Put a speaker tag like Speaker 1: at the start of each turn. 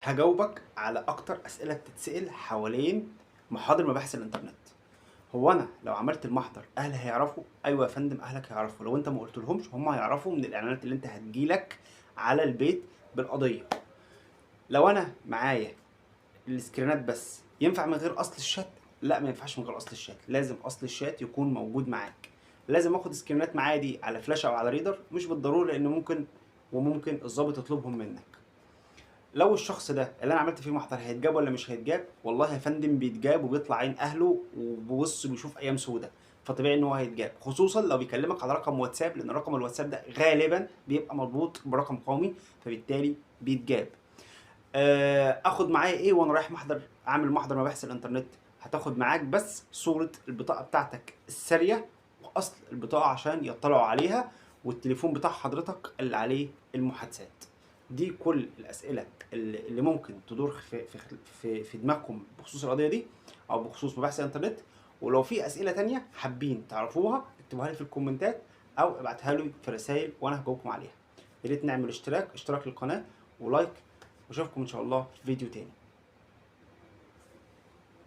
Speaker 1: هجاوبك على اكتر اسئله بتتسال حوالين محاضر مباحث الانترنت. هو انا لو عملت المحضر اهلي هيعرفوا؟ ايوه يا فندم، اهلك هيعرفوا. لو انت ما قلتلهمش هم هيعرفوا من الاعلانات اللي انت هتجيلك على البيت بالقضيه. لو انا معايا السكرينات بس، ينفع من غير اصل الشات؟ لا، ما ينفعش من غير اصل الشات، لازم اصل الشات يكون موجود معاك. لازم اخد سكرينات معايا دي على فلاشه او على ريدر؟ مش بالضروره، لان ممكن الضابط يطلبهم منك. لو الشخص ده اللي انا عملت فيه محضر هيتجاب ولا مش هيتجاب؟ والله يا فندم بيتجاب وبيطلع عين اهله وبص بيشوف ايام سودة، فطبيعي ان هو هيتجاب، خصوصا لو بيكلمك على رقم واتساب، لان رقم الواتساب ده غالبا بيبقى مربوط برقم قومي، فبالتالي بيتجاب. اخد معايا ايه وانا رايح اعمل محضر مباحث الانترنت؟ هتاخد معاك بس صورة البطاقة بتاعتك السارية واصل البطاقة عشان يطلعوا عليها، والتليفون بتاع حضرتك اللي عليه المحادثات. دي كل الاسئلة اللي ممكن تدور في دماغكم بخصوص القضية دي او بخصوص مباحث الانترنت. ولو في اسئلة تانية حابين تعرفوها اكتبوها لي في الكومنتات او ابعتها لي في رسائل وانا هجاوبكم عليها. يا ريت نعمل اشتراك للقناة ولايك، واشوفكم ان شاء الله في فيديو تاني.